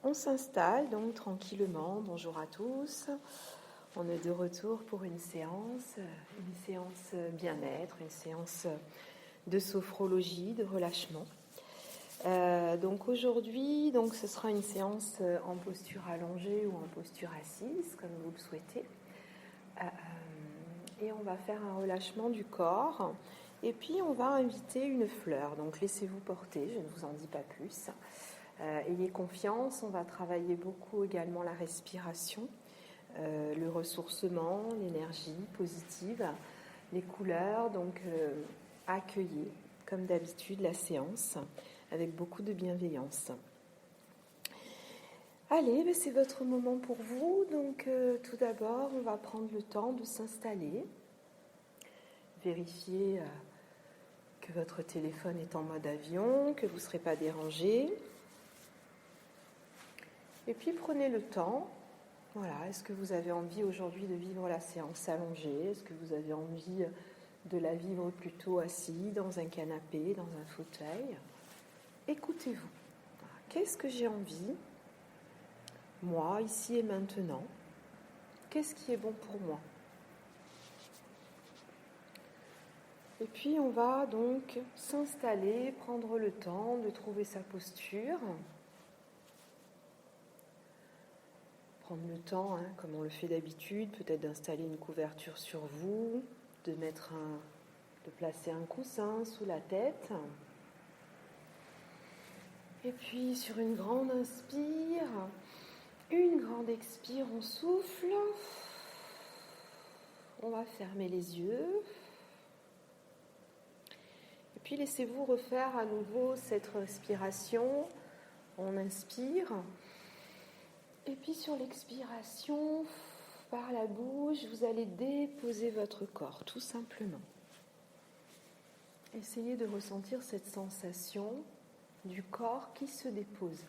On s'installe donc tranquillement. Bonjour à tous. On est de retour pour une séance bien-être, une séance de sophrologie, de relâchement. Donc aujourd'hui, ce sera une séance en posture allongée ou en posture assise, comme vous le souhaitez. Et on va faire un relâchement du corps. Et puis on va inviter une fleur. Donc laissez-vous porter, je ne vous en dis pas plus. Ayez confiance, on va travailler beaucoup également la respiration, le ressourcement, l'énergie positive, les couleurs. Donc accueillez comme d'habitude la séance avec beaucoup de bienveillance. Allez, c'est votre moment pour vous. Donc tout d'abord, on va prendre le temps de s'installer. Vérifiez que votre téléphone est en mode avion, que vous ne serez pas dérangé. Et puis prenez le temps. Voilà, est-ce que vous avez envie aujourd'hui de vivre la séance allongée? Est-ce que vous avez envie de la vivre plutôt assis, dans un canapé, dans un fauteuil? Écoutez-vous. Qu'est-ce que j'ai envie, moi, ici et maintenant? Qu'est-ce qui est bon pour moi? Et puis on va donc s'installer, prendre le temps de trouver sa posture. Prendre le temps, comme on le fait d'habitude, peut-être d'installer une couverture sur vous, de placer un coussin sous la tête. Et puis sur une grande inspire, une grande expire, on souffle. On va fermer les yeux. Et puis laissez-vous refaire à nouveau cette respiration. On inspire. Et puis sur l'expiration, par la bouche, vous allez déposer votre corps, tout simplement. Essayez de ressentir cette sensation du corps qui se dépose.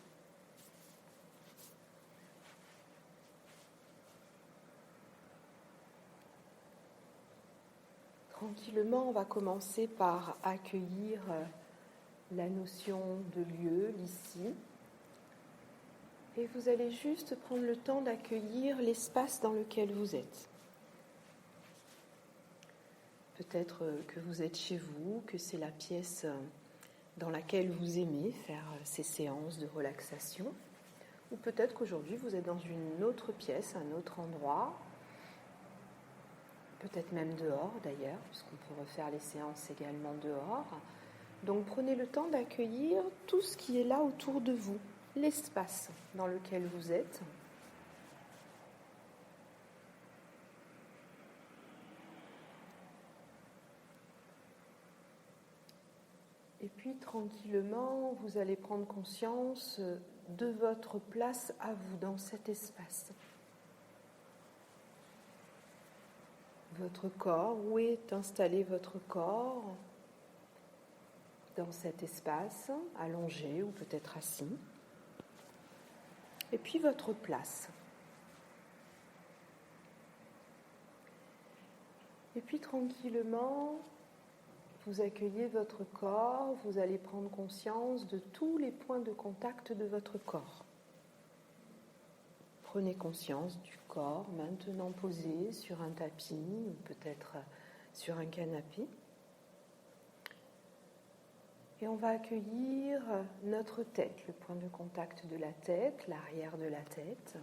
Tranquillement, on va commencer par accueillir la notion de lieu, l'ici. Et vous allez juste prendre le temps d'accueillir l'espace dans lequel vous êtes. Peut-être que vous êtes chez vous, que c'est la pièce dans laquelle vous aimez faire ces séances de relaxation. Ou peut-être qu'aujourd'hui vous êtes dans une autre pièce, un autre endroit. Peut-être même dehors d'ailleurs, puisqu'on peut refaire les séances également dehors. Donc prenez le temps d'accueillir tout ce qui est là autour de vous. L'espace dans lequel vous êtes. Et puis tranquillement, vous allez prendre conscience de votre place à vous dans cet espace. Votre corps, où est installé votre corps dans cet espace, allongé ou peut-être assis. Et puis votre place. Et puis tranquillement, vous accueillez votre corps, vous allez prendre conscience de tous les points de contact de votre corps. Prenez conscience du corps maintenant posé sur un tapis ou peut-être sur un canapé. Et on va accueillir notre tête, le point de contact de la tête, l'arrière de la tête.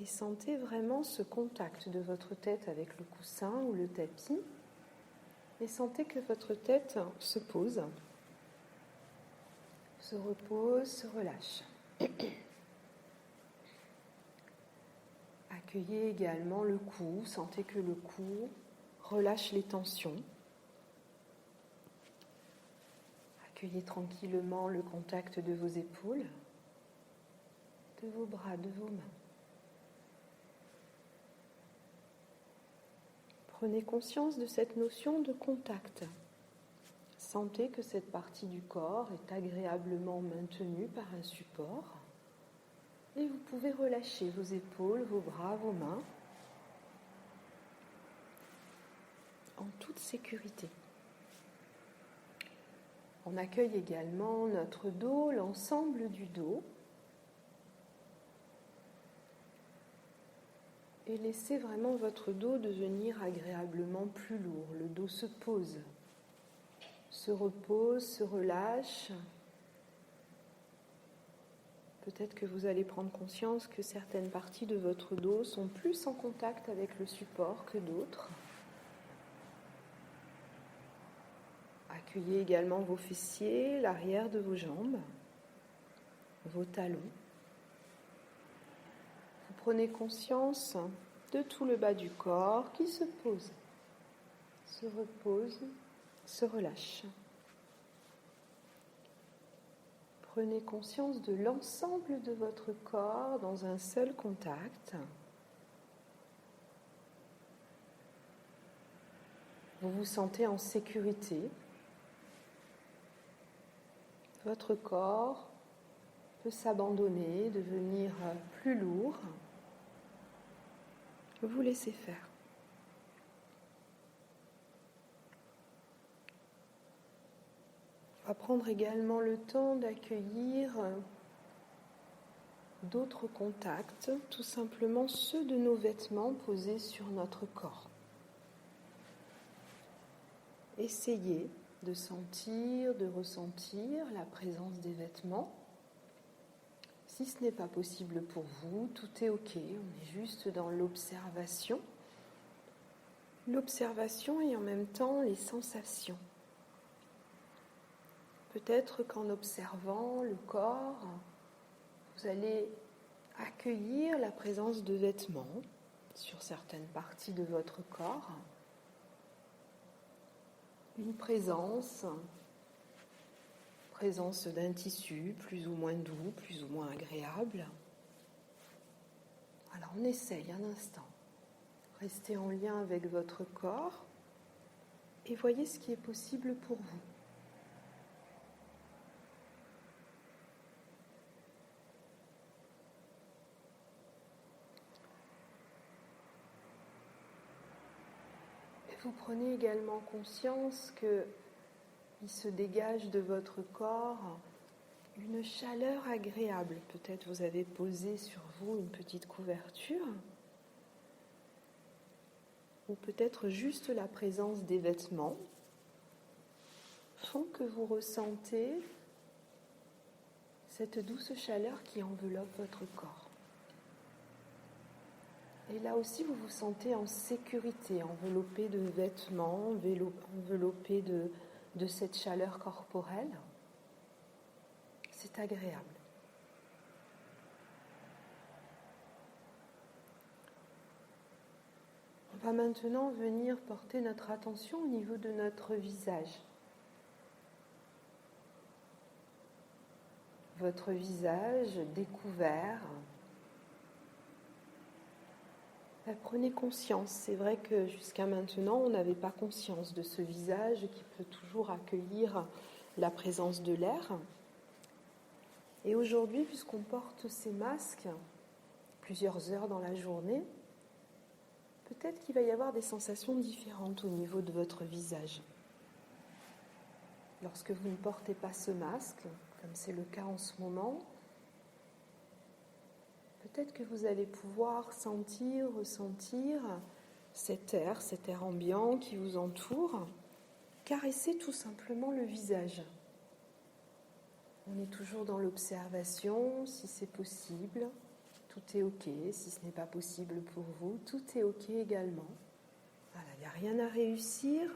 Et sentez vraiment ce contact de votre tête avec le coussin ou le tapis. Et sentez que votre tête se pose, se repose, se relâche. Accueillez également le cou. Sentez que le cou relâche les tensions. Accueillez tranquillement le contact de vos épaules, de vos bras, de vos mains. Prenez conscience de cette notion de contact. Sentez que cette partie du corps est agréablement maintenue par un support. Et vous pouvez relâcher vos épaules, vos bras, vos mains en toute sécurité. On accueille également notre dos, l'ensemble du dos. Et laissez vraiment votre dos devenir agréablement plus lourd. Le dos se pose, se repose, se relâche. Peut-être que vous allez prendre conscience que certaines parties de votre dos sont plus en contact avec le support que d'autres. Accueillez également vos fessiers, l'arrière de vos jambes, vos talons. Vous prenez conscience de tout le bas du corps qui se pose, se repose, se relâche. Prenez conscience de l'ensemble de votre corps dans un seul contact. Vous vous sentez en sécurité. Votre corps peut s'abandonner, devenir plus lourd. Vous laissez faire. On va prendre également le temps d'accueillir d'autres contacts, tout simplement ceux de nos vêtements posés sur notre corps. Essayez de sentir, de ressentir la présence des vêtements. Si ce n'est pas possible pour vous, tout est ok, on est juste dans l'observation. L'observation et en même temps les sensations. Peut-être qu'en observant le corps, vous allez accueillir la présence de vêtements sur certaines parties de votre corps. Une présence d'un tissu plus ou moins doux, plus ou moins agréable. Alors on essaye un instant. Restez en lien avec votre corps et voyez ce qui est possible pour vous. Et vous prenez également conscience qu'il se dégage de votre corps une chaleur agréable. Peut-être vous avez posé sur vous une petite couverture, ou peut-être juste la présence des vêtements font que vous ressentez cette douce chaleur qui enveloppe votre corps. Et là aussi, vous vous sentez en sécurité, enveloppé de vêtements, enveloppé de cette chaleur corporelle. C'est agréable. On va maintenant venir porter notre attention au niveau de notre visage. Votre visage découvert. Prenez conscience. C'est vrai que jusqu'à maintenant, on n'avait pas conscience de ce visage qui peut toujours accueillir la présence de l'air. Et aujourd'hui, puisqu'on porte ces masques plusieurs heures dans la journée, peut-être qu'il va y avoir des sensations différentes au niveau de votre visage. Lorsque vous ne portez pas ce masque, comme c'est le cas en ce moment, peut-être que vous allez pouvoir ressentir cet air ambiant qui vous entoure, caresser tout simplement le visage. On est toujours dans l'observation, si c'est possible, tout est ok. Si ce n'est pas possible pour vous, tout est ok également. Voilà, il n'y a rien à réussir,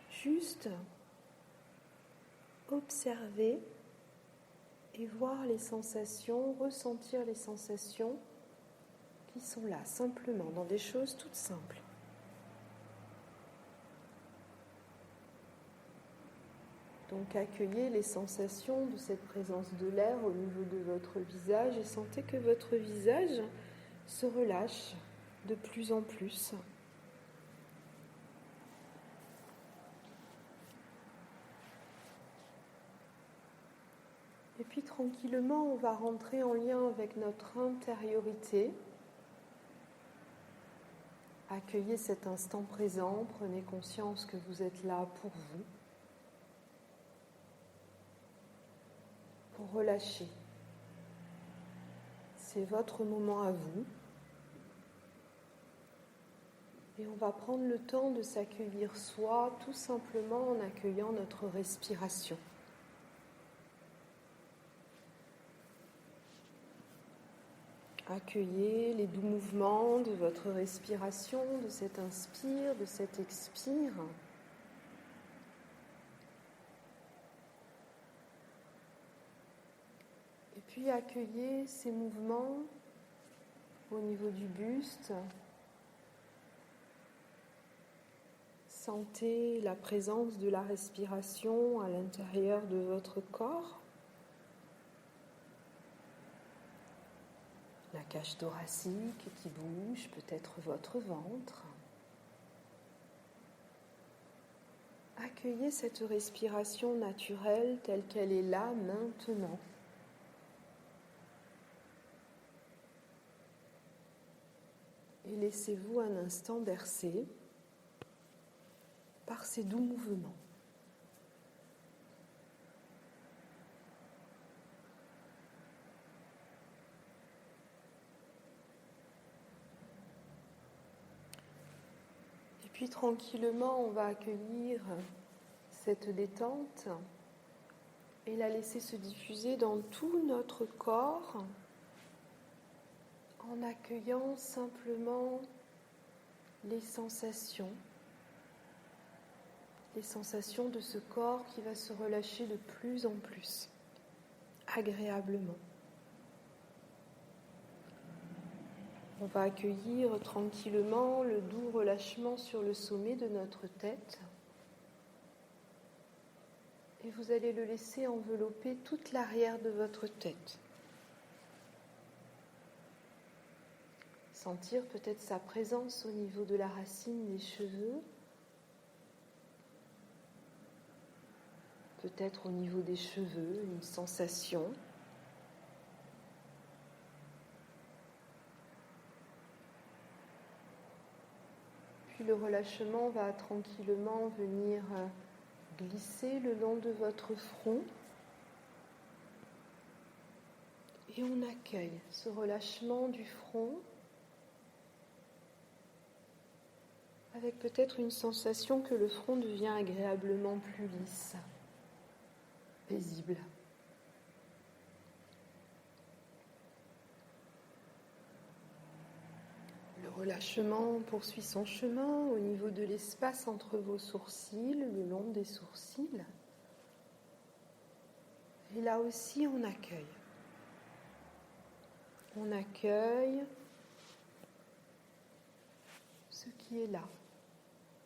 juste observer et voir les sensations, ressentir les sensations qui sont là, simplement, dans des choses toutes simples. Donc accueillez les sensations de cette présence de l'air au niveau de votre visage et sentez que votre visage se relâche de plus en plus. Et puis tranquillement, on va rentrer en lien avec notre intériorité. Accueillez cet instant présent, prenez conscience que vous êtes là pour vous. pour relâcher. C'est votre moment à vous. Et on va prendre le temps de s'accueillir soi, tout simplement en accueillant notre respiration. Accueillez les doux mouvements de votre respiration, de cet inspire, de cet expire. Et puis accueillez ces mouvements au niveau du buste. Sentez la présence de la respiration à l'intérieur de votre corps. La cage thoracique qui bouge, peut-être votre ventre. Accueillez cette respiration naturelle telle qu'elle est là maintenant. Et laissez-vous un instant bercer par ces doux mouvements. Et puis tranquillement, on va accueillir cette détente et la laisser se diffuser dans tout notre corps en accueillant simplement les sensations de ce corps qui va se relâcher de plus en plus, agréablement. On va accueillir tranquillement le doux relâchement sur le sommet de notre tête. Et vous allez le laisser envelopper toute l'arrière de votre tête. Sentir peut-être sa présence au niveau de la racine des cheveux. Peut-être au niveau des cheveux, une sensation. Puis le relâchement va tranquillement venir glisser le long de votre front. Et on accueille ce relâchement du front avec peut-être une sensation que le front devient agréablement plus lisse, paisible. Le relâchement poursuit son chemin au niveau de l'espace entre vos sourcils, le long des sourcils. Et là aussi, on accueille. On accueille ce qui est là,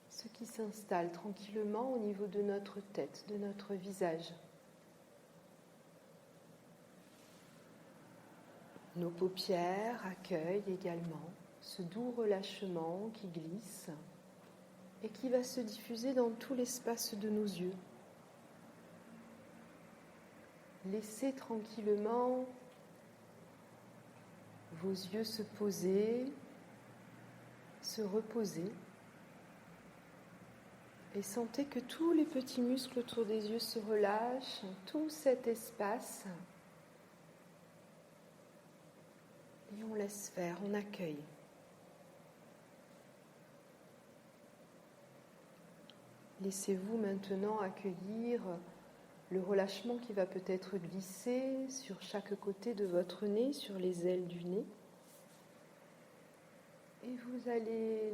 ce qui s'installe tranquillement au niveau de notre tête, de notre visage. Nos paupières accueillent également ce doux relâchement qui glisse et qui va se diffuser dans tout l'espace de nos yeux. Laissez tranquillement vos yeux se poser, se reposer et sentez que tous les petits muscles autour des yeux se relâchent, tout cet espace. Et on laisse faire, on accueille. Laissez-vous maintenant accueillir le relâchement qui va peut-être glisser sur chaque côté de votre nez, sur les ailes du nez. Et vous allez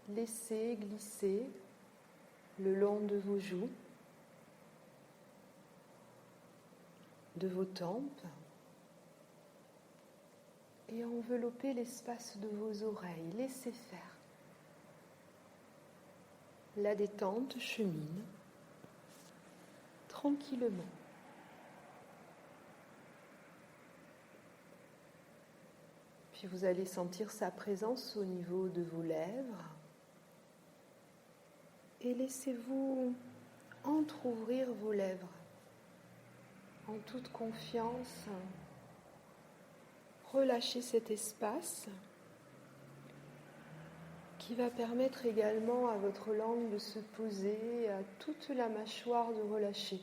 laisser glisser le long de vos joues, de vos tempes, et envelopper l'espace de vos oreilles. Laissez faire. La détente chemine tranquillement. Puis vous allez sentir sa présence au niveau de vos lèvres et laissez-vous entrouvrir vos lèvres en toute confiance. Relâchez cet espace qui va permettre également à votre langue de se poser, à toute la mâchoire de relâcher.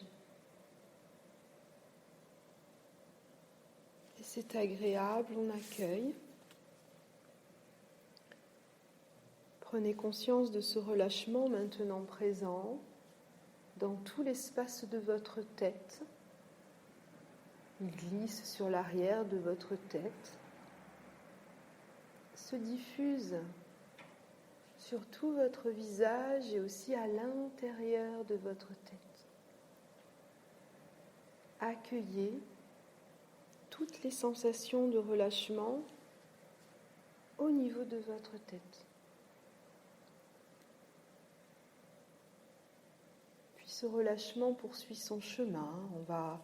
C'est agréable, on accueille. Prenez conscience de ce relâchement maintenant présent dans tout l'espace de votre tête. Il glisse sur l'arrière de votre tête, se diffuse sur tout votre visage et aussi à l'intérieur de votre tête. Accueillez toutes les sensations de relâchement au niveau de votre tête. Puis ce relâchement poursuit son chemin. On va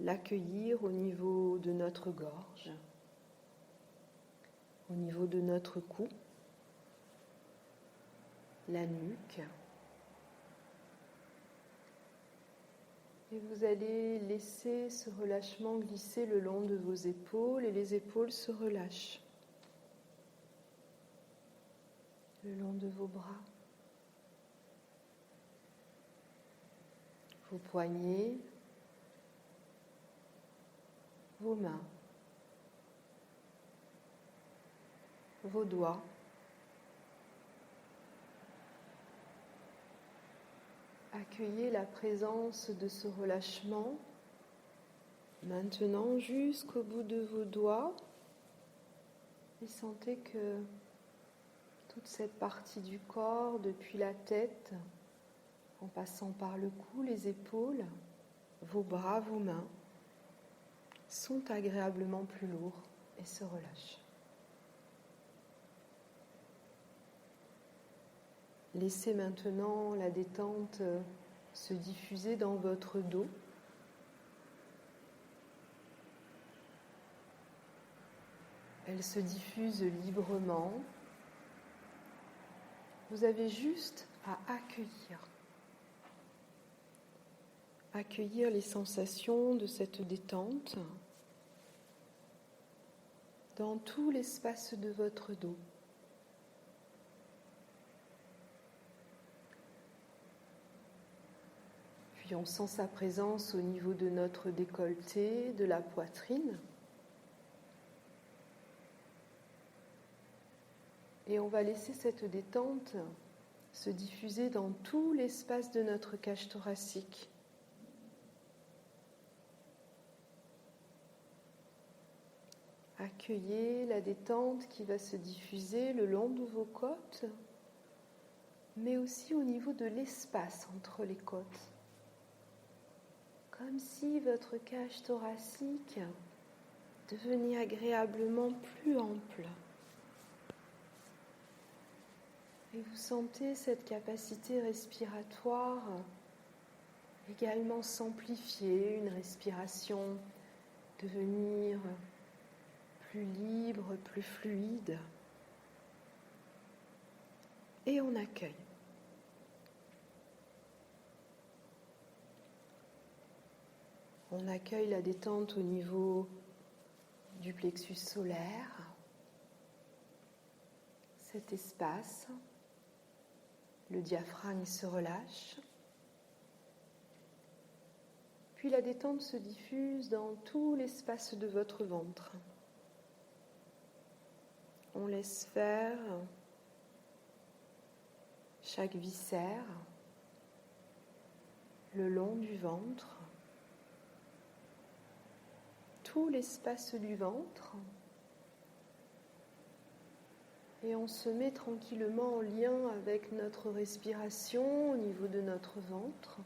l'accueillir au niveau de notre gorge, au niveau de notre cou, la nuque. Et vous allez laisser ce relâchement glisser le long de vos épaules et les épaules se relâchent. Le long de vos bras, vos poignets, vos mains, vos doigts. Accueillez la présence de ce relâchement maintenant jusqu'au bout de vos doigts et sentez que toute cette partie du corps, depuis la tête, en passant par le cou, les épaules, vos bras, vos mains, sont agréablement plus lourds et se relâchent. Laissez maintenant la détente se diffuser dans votre dos. Elle se diffuse librement. Vous avez juste à accueillir les sensations de cette détente dans tout l'espace de votre dos. Puis on sent sa présence au niveau de notre décolleté, de la poitrine. Et on va laisser cette détente se diffuser dans tout l'espace de notre cage thoracique. Accueillez la détente qui va se diffuser le long de vos côtes, mais aussi au niveau de l'espace entre les côtes. Comme si votre cage thoracique devenait agréablement plus ample. Et vous sentez cette capacité respiratoire également s'amplifier, une respiration devenir plus libre, plus fluide. Et on accueille. On accueille la détente au niveau du plexus solaire, cet espace. Le diaphragme se relâche. Puis la détente se diffuse dans tout l'espace de votre ventre. On laisse faire chaque viscère le long du ventre, tout l'espace du ventre. Et on se met tranquillement en lien avec notre respiration au niveau de notre ventre.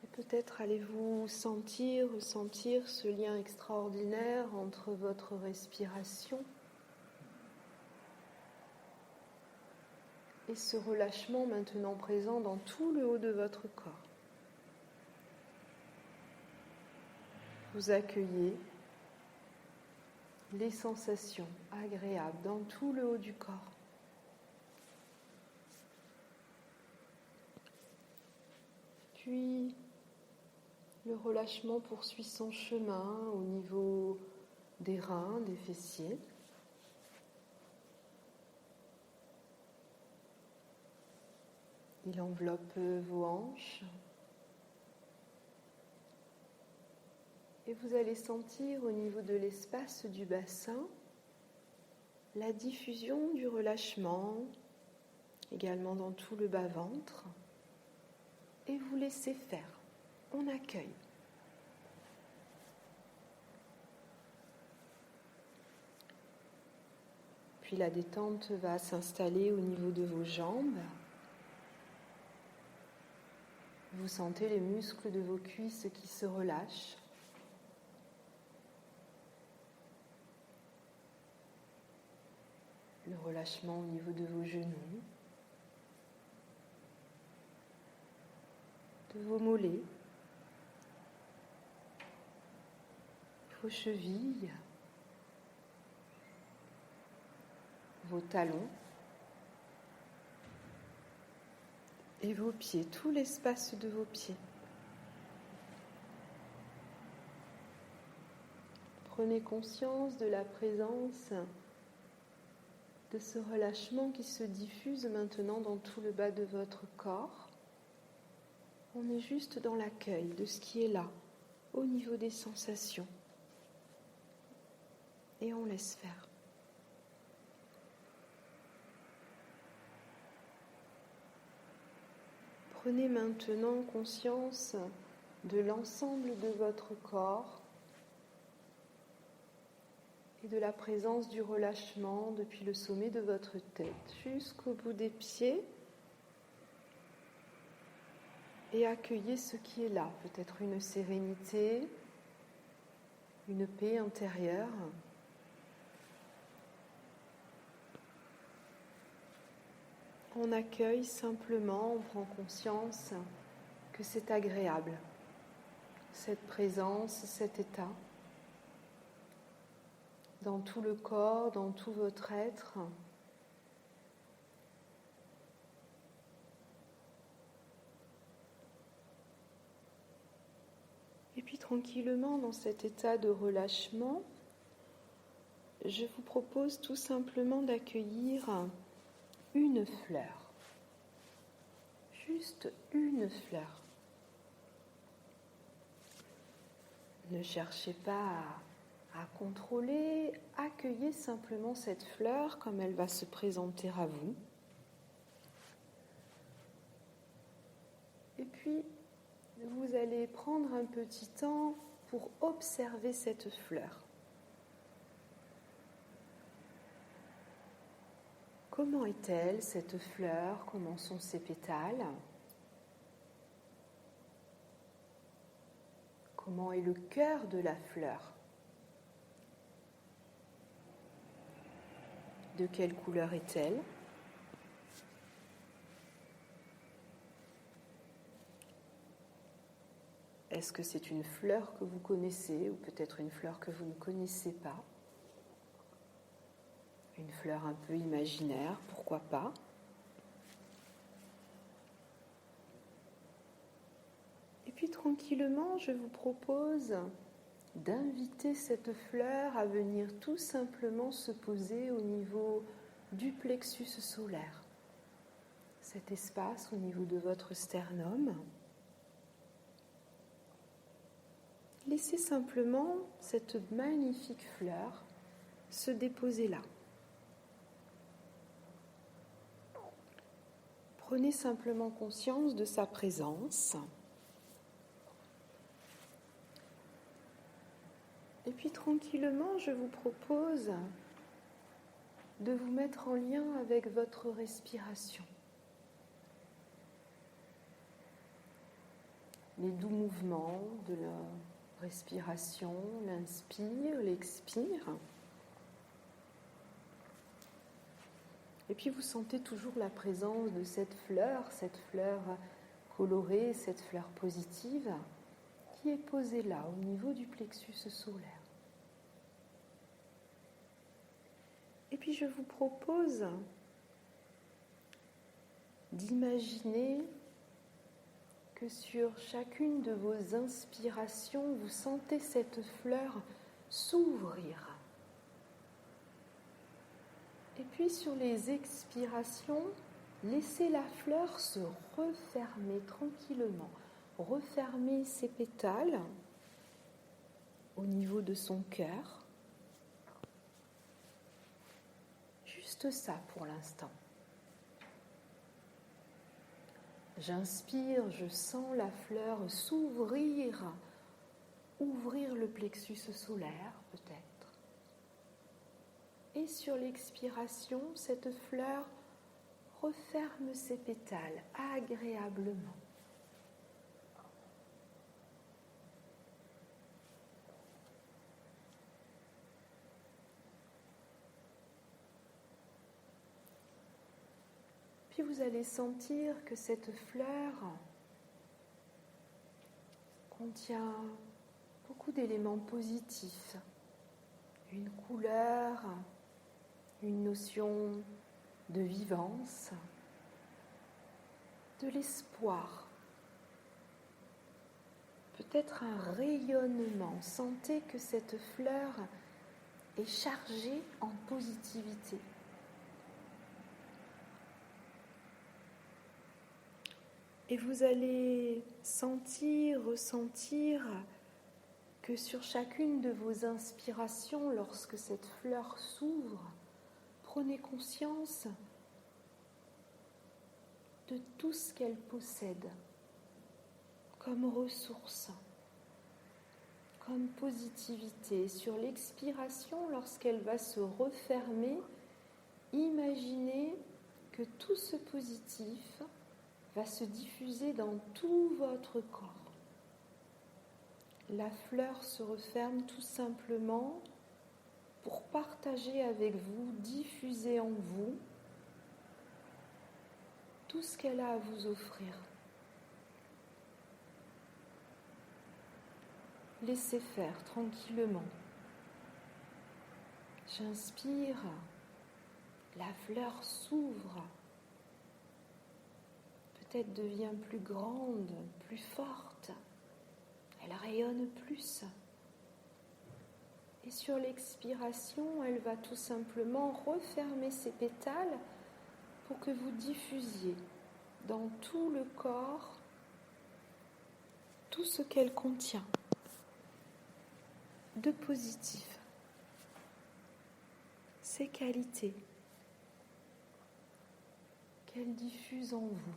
Et peut-être allez-vous ressentir ce lien extraordinaire entre votre respiration et ce relâchement maintenant présent dans tout le haut de votre corps. Vous accueillez les sensations agréables dans tout le haut du corps. Puis, le relâchement poursuit son chemin au niveau des reins, des fessiers. Il enveloppe vos hanches. Et vous allez sentir au niveau de l'espace du bassin la diffusion du relâchement, également dans tout le bas-ventre. Et vous laissez faire. On accueille. Puis la détente va s'installer au niveau de vos jambes. Vous sentez les muscles de vos cuisses qui se relâchent. Le relâchement au niveau de vos genoux, de vos mollets, vos chevilles, vos talons et vos pieds, tout l'espace de vos pieds. Prenez conscience de la présence de ce relâchement qui se diffuse maintenant dans tout le bas de votre corps. On est juste dans l'accueil de ce qui est là, au niveau des sensations. Et on laisse faire. Prenez maintenant conscience de l'ensemble de votre corps et de la présence du relâchement depuis le sommet de votre tête jusqu'au bout des pieds. Et accueillez ce qui est là, peut-être une sérénité, une paix intérieure. On accueille simplement, on prend conscience que c'est agréable, cette présence, cet état, dans tout le corps, dans tout votre être. Et puis tranquillement, dans cet état de relâchement, je vous propose tout simplement d'accueillir une fleur. Juste une fleur. Ne cherchez pas à contrôler, accueillez simplement cette fleur comme elle va se présenter à vous. Et puis, vous allez prendre un petit temps pour observer cette fleur. Comment est-elle, cette fleur? Comment sont ses pétales? Comment est le cœur de la fleur? De quelle couleur est-elle? Est-ce que c'est une fleur que vous connaissez ou peut-être une fleur que vous ne connaissez pas? Une fleur un peu imaginaire, pourquoi pas? Et puis tranquillement, je vous propose d'inviter cette fleur à venir tout simplement se poser au niveau du plexus solaire. Cet espace au niveau de votre sternum. Laissez simplement cette magnifique fleur se déposer là. Prenez simplement conscience de sa présence. Et puis tranquillement, je vous propose de vous mettre en lien avec votre respiration. Les doux mouvements de la respiration, l'inspire, l'expire. Et puis vous sentez toujours la présence de cette fleur colorée, cette fleur positive, qui est posée là, au niveau du plexus solaire. Et puis je vous propose d'imaginer que sur chacune de vos inspirations, vous sentez cette fleur s'ouvrir. Et puis sur les expirations, laissez la fleur se refermer tranquillement. Refermez ses pétales. au niveau de son cœur. Juste ça pour l'instant. J'inspire, je sens la fleur s'ouvrir, ouvrir le plexus solaire peut-être. Et sur l'expiration, cette fleur referme ses pétales agréablement. Puis vous allez sentir que cette fleur contient beaucoup d'éléments positifs, une couleur, une notion de vivance, de l'espoir, peut-être un rayonnement. Sentez que cette fleur est chargée en positivité. Et vous allez sentir, ressentir que sur chacune de vos inspirations, lorsque cette fleur s'ouvre, prenez conscience de tout ce qu'elle possède comme ressource, comme positivité. Sur l'expiration, lorsqu'elle va se refermer, imaginez que tout ce positif va se diffuser dans tout votre corps. La fleur se referme tout simplement pour partager avec vous, diffuser en vous tout ce qu'elle a à vous offrir. Laissez faire tranquillement. J'inspire, la fleur s'ouvre, peut-être devient plus grande, plus forte, elle rayonne plus. Et sur l'expiration, elle va tout simplement refermer ses pétales pour que vous diffusiez dans tout le corps tout ce qu'elle contient de positif, ses qualités qu'elle diffuse en vous.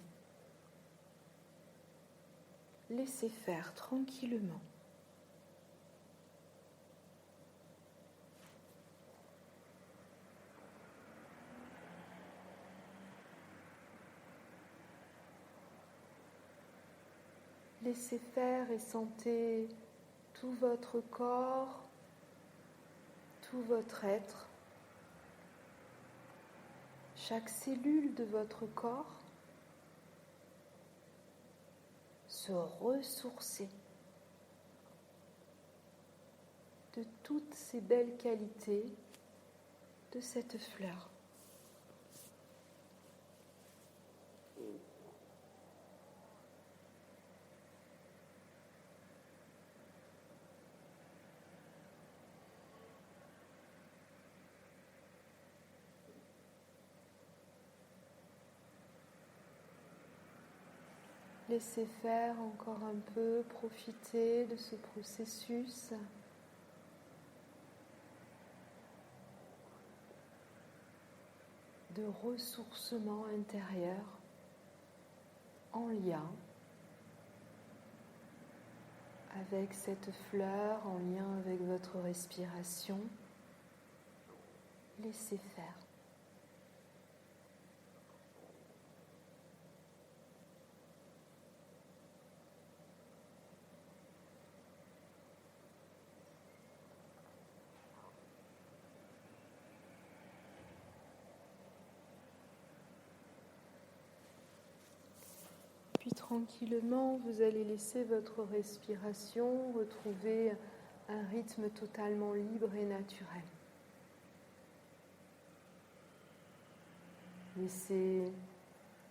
Laissez faire tranquillement. Laissez faire et sentez tout votre corps, tout votre être, chaque cellule de votre corps se ressourcer de toutes ces belles qualités de cette fleur. Laissez faire encore un peu, profitez de ce processus. De ressourcement intérieur en lien avec cette fleur, en lien avec votre respiration. Laissez faire. Puis tranquillement, vous allez laisser votre respiration retrouver un rythme totalement libre et naturel. Laissez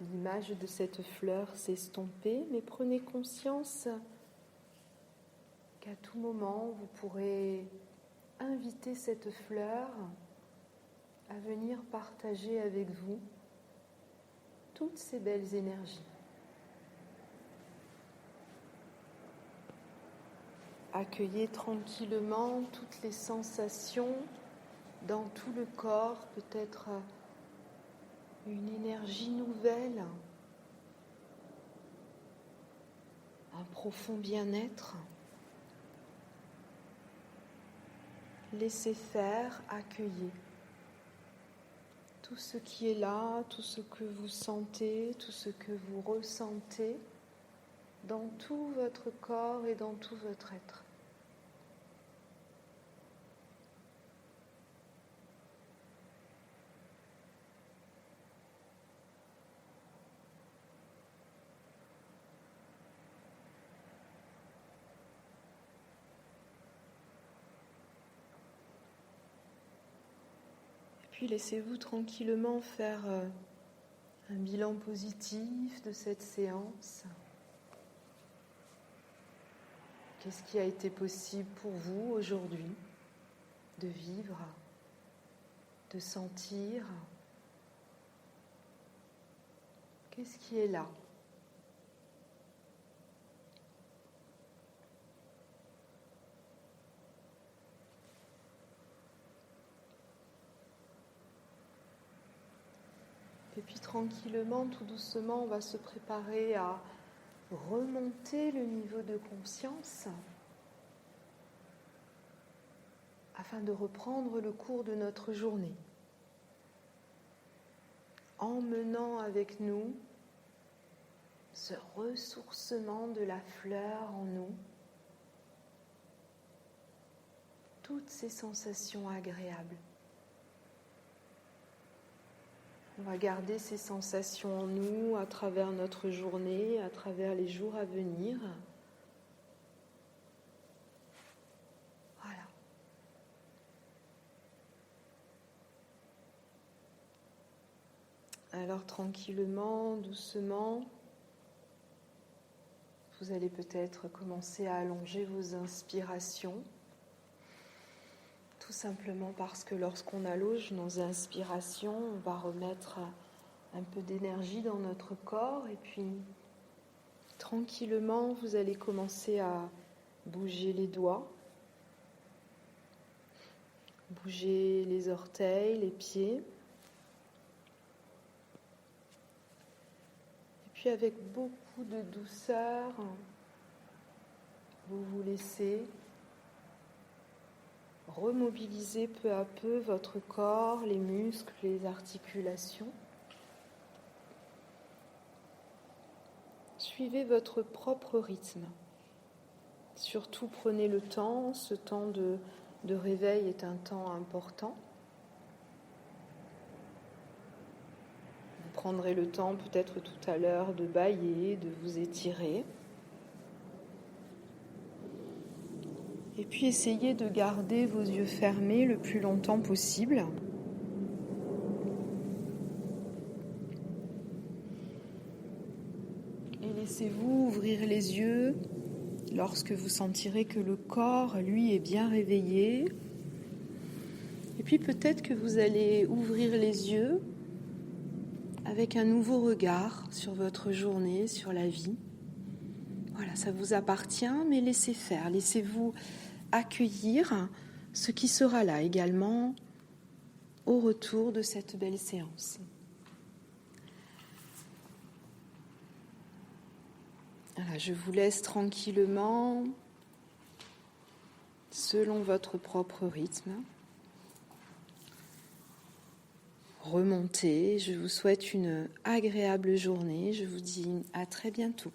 l'image de cette fleur s'estomper, mais prenez conscience qu'à tout moment, vous pourrez inviter cette fleur à venir partager avec vous toutes ces belles énergies. Accueillez tranquillement toutes les sensations dans tout le corps, peut-être une énergie nouvelle, un profond bien-être. Laissez faire, accueillez tout ce qui est là, tout ce que vous sentez, tout ce que vous ressentez dans tout votre corps et dans tout votre être. Puis laissez-vous tranquillement faire un bilan positif de cette séance. Qu'est-ce qui a été possible pour vous aujourd'hui de vivre, de sentir? Qu'est-ce qui est là? Et puis tranquillement, tout doucement, on va se préparer à remonter le niveau de conscience afin de reprendre le cours de notre journée, emmenant avec nous ce ressourcement de la fleur en nous, toutes ces sensations agréables. On va garder ces sensations en nous à travers notre journée, à travers les jours à venir. Voilà. Alors tranquillement, doucement, vous allez peut-être commencer à allonger vos inspirations. Tout simplement parce que lorsqu'on allonge nos inspirations, on va remettre un peu d'énergie dans notre corps et puis tranquillement, vous allez commencer à bouger les doigts, bouger les orteils, les pieds. Et puis avec beaucoup de douceur, vous vous laissez remobiliser peu à peu votre corps, les muscles, les articulations. Suivez votre propre rythme. Surtout prenez le temps, ce temps de réveil est un temps important. Vous prendrez le temps peut-être tout à l'heure de bâiller, de vous étirer. Et puis essayez de garder vos yeux fermés le plus longtemps possible. Et laissez-vous ouvrir les yeux lorsque vous sentirez que le corps, lui, est bien réveillé. Et puis peut-être que vous allez ouvrir les yeux avec un nouveau regard sur votre journée, sur la vie. Voilà, ça vous appartient, mais laissez faire, laissez-vous accueillir ce qui sera là également au retour de cette belle séance. Voilà, je vous laisse tranquillement, selon votre propre rythme, remonter. Je vous souhaite une agréable journée. Je vous dis à très bientôt.